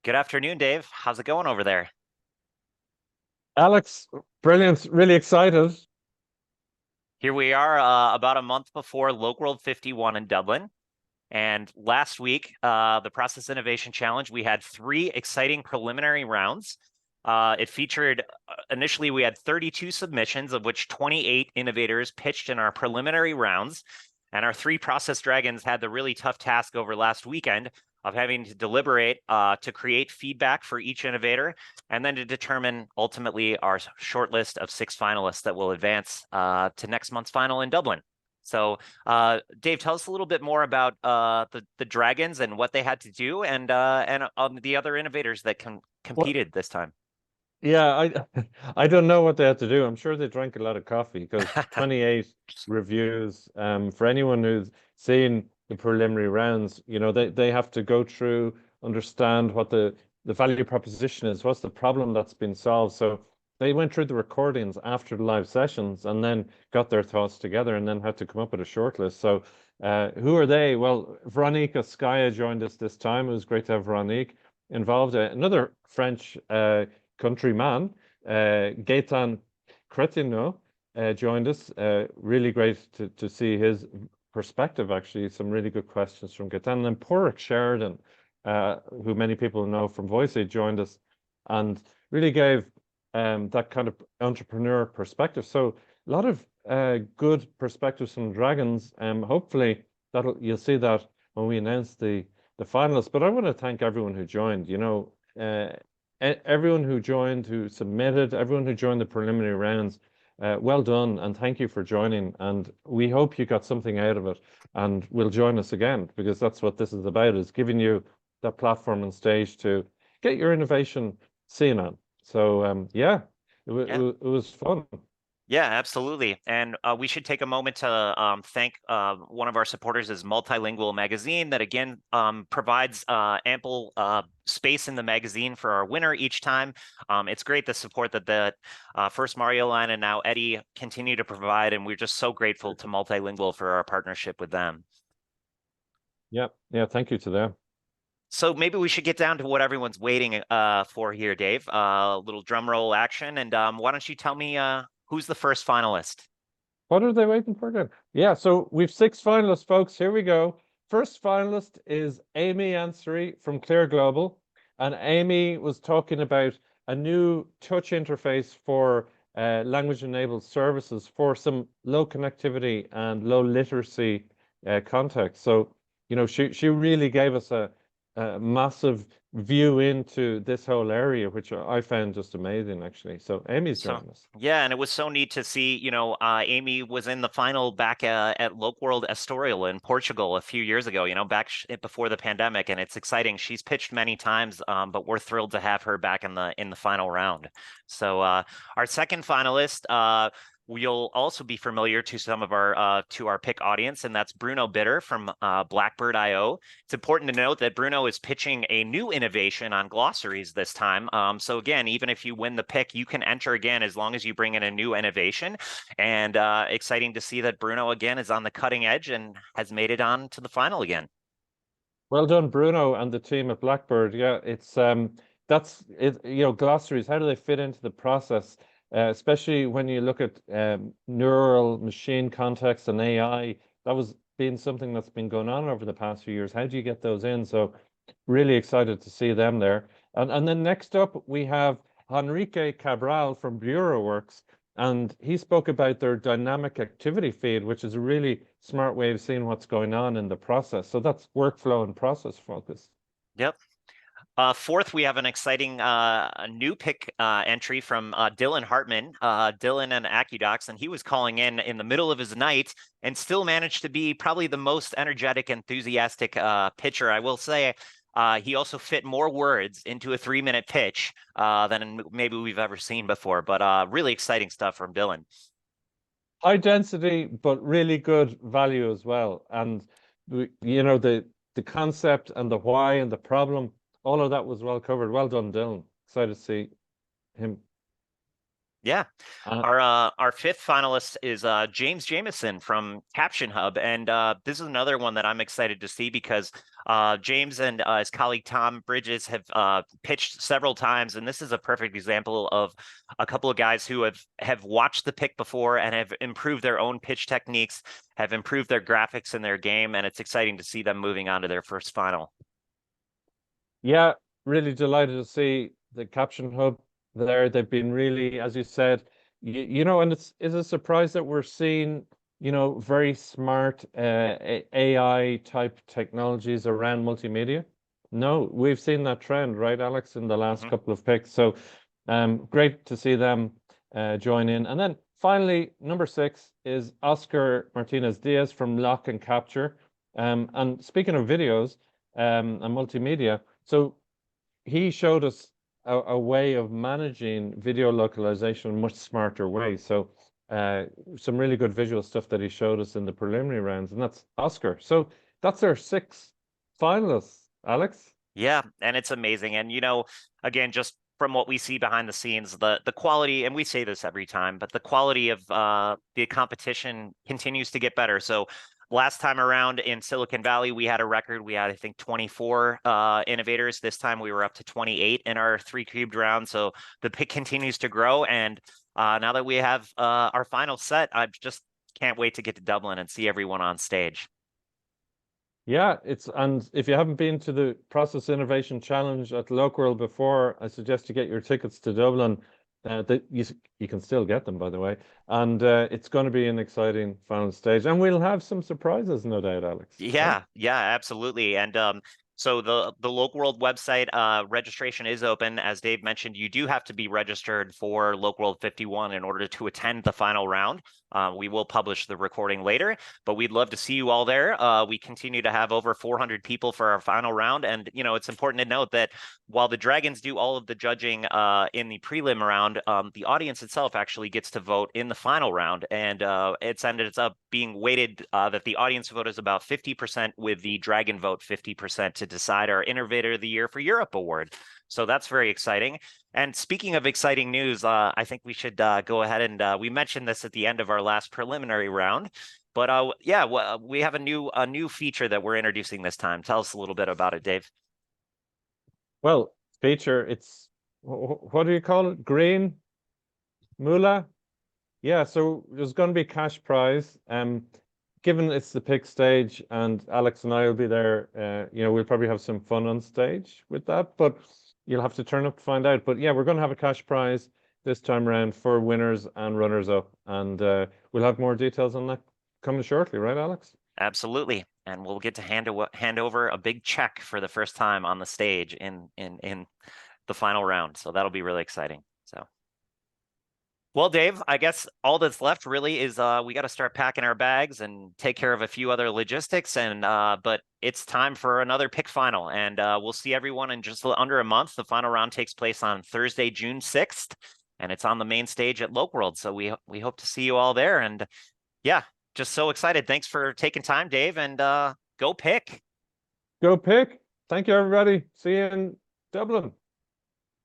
Good afternoon, Dave. How's it going over there? Alex, brilliant. Really excited. Here we are, about a month before LocWorld 51 in Dublin. And last week, the Process Innovation Challenge, we had three exciting preliminary rounds. It featured, initially, we had 32 submissions, of which 28 innovators pitched in our preliminary rounds. And our three process dragons had the really tough task over last weekend of having to deliberate to create feedback for each innovator, and then to determine ultimately our short list of 6 finalists that will advance to next month's final in Dublin. So, Dave, tell us a little bit more about the dragons and what they had to do, and the other innovators that Well, competed this time. yeah, I don't know what they had to do. I'm sure they drank a lot of coffee because 28 reviews. For anyone who's seen the preliminary rounds, they have to go through, understand what the value proposition is, what's the problem that's been solved. So they went through the recordings after the live sessions and then got their thoughts together and then had to come up with a shortlist. So who are they? Well, Veronique Oskaya joined us this time. It was great to have Veronique involved. Another French countryman, Gaetan Cretino, joined us. Really great to see his perspective, actually. Some really good questions from Gaetan. And then Porrick Sheridan, who many people know from VoiceAid, joined us and really gave that kind of entrepreneur perspective. So a lot of good perspectives from Dragons. Hopefully you'll see that when we announce the finalists. But I want to thank everyone who joined. Everyone who joined, who submitted, everyone who joined the preliminary rounds, well done and thank you for joining. And we hope you got something out of it and will join us again, because that's what this is about, is giving you that platform and stage to get your innovation seen on. So yeah, Yeah. it was fun. Yeah, absolutely. And we should take a moment to thank one of our supporters is Multilingual Magazine that again provides ample space in the magazine for our winner each time. It's great the support that first Mario Line and now Eddie continue to provide, and we're just so grateful to Multilingual for our partnership with them. Yeah, thank you to them. So maybe we should get down to what everyone's waiting for here, Dave. A little drum roll action, and why don't you tell me who's the first finalist? What are they waiting for again? Yeah, so we've 6 finalists, folks. Here we go. First finalist is Amy Ansary from Clear Global. And Amy was talking about a new touch interface for language-enabled services for some low connectivity and low literacy context. So, she really gave us a massive view into this whole area, which I found just amazing, actually. So Amy's So joining us. yeah, and it was so neat to see, Amy was in the final back at LocWorld Estoril in Portugal a few years ago, back before the pandemic, and it's exciting. She's pitched many times, but we're thrilled to have her back in the final round. So our second finalist, we'll also be familiar to some of our to our PIC audience, and that's Bruno Bitter from Blackbird IO. It's important to note that Bruno is pitching a new innovation on glossaries this time. So again, even if you win the pick, you can enter again as long as you bring in a new innovation. And exciting to see that Bruno again is on the cutting edge and has made it on to the final again. Well done, Bruno and the team at Blackbird. Yeah, it's that's it. Glossaries. How do they fit into the process? Especially when you look at neural machine context and AI. That was been something that's been going on over the past few years. How do you get those in? So, really excited to see them there. And then next up we have Enrique Cabral from BureauWorks, and he spoke about their dynamic activity feed, which is a really smart way of seeing what's going on in the process. So that's workflow and process focus. Yep. Fourth, we have an exciting a new pick entry from Dylan Hartman, Dylan and AccuDocs, and he was calling in the middle of his night and still managed to be probably the most energetic, enthusiastic pitcher. I will say he also fit more words into a 3-minute pitch than maybe we've ever seen before, but really exciting stuff from Dylan. High density, but really good value as well. And the concept and the why and the problem, all of that was well covered. Well done, Dylan. Excited to see him. Yeah. Uh, Our fifth finalist is James Jameson from Caption Hub, and this is another one that I'm excited to see because James and his colleague Tom Bridges have pitched several times, and this is a perfect example of a couple of guys who have watched the pick before and have improved their own pitch techniques, have improved their graphics in their game, and it's exciting to see them moving on to their first final. yeah, really delighted to see the Caption Hub there. They've been really, as you said, and it's a surprise that we're seeing, very smart AI type technologies around multimedia. No, we've seen that trend, right, Alex, in the last Mhm. couple of picks. So, great to see them join in. And then finally, number 6 is Oscar Martinez Diaz from Lock and Capture. And speaking of videos and multimedia, so he showed us a way of managing video localization in a much smarter way. So uh, some really good visual stuff that he showed us in the preliminary rounds, and that's Oscar. So that's our 6 finalists, Alex. Yeah, and it's amazing. And again, just from what we see behind the scenes, the quality, and we say this every time, but the quality of the competition continues to get better. So last time around in Silicon Valley, we had a record. We had, I think, 24 innovators. This time we were up to 28 in our 3-cubed round. So the pick continues to grow. And now that we have our final set, I just can't wait to get to Dublin and see everyone on stage. Yeah, and if you haven't been to the Process Innovation Challenge at LocWorld before, I suggest you get your tickets to Dublin. That you can still get them, by the way, and it's going to be an exciting final stage, and we'll have some surprises, no doubt, Alex. Right? Yeah, absolutely. And so the LocWorld website registration is open. As Dave mentioned, you do have to be registered for LocWorld 51 in order to attend the final round. We will publish the recording later, but we'd love to see you all there. We continue to have over 400 people for our final round, and it's important to note that while the Dragons do all of the judging in the prelim round, the audience itself actually gets to vote in the final round, and it's ended up being weighted that the audience vote is about 50% with the Dragon vote 50% to decide our Innovator of the Year for Europe award. So that's very exciting. And speaking of exciting news, I think we should go ahead and we mentioned this at the end of our last preliminary round. But yeah, we have a new feature that we're introducing this time. Tell us a little bit about it, Dave. Well, feature, it's what do you call it? Green moolah? Yeah, so there's going to be cash prize. Given it's the pick stage and Alex and I will be there, we'll probably have some fun on stage with that, but you'll have to turn up to find out. But yeah, we're going to have a cash prize this time around for winners and runners up, and we'll have more details on that coming shortly, right, Alex? Absolutely. And we'll get to hand over a big check for the first time on the stage in the final round. So that'll be really exciting. So, well, Dave, I guess all that's left really is we got to start packing our bags and take care of a few other logistics. And but it's time for another pick final, and we'll see everyone in just under a month. The final round takes place on Thursday, June 6th, and it's on the main stage at LocWorld. So we hope to see you all there. And yeah, just so excited. Thanks for taking time, Dave, and go pick. Go pick. Thank you, everybody. See you in Dublin.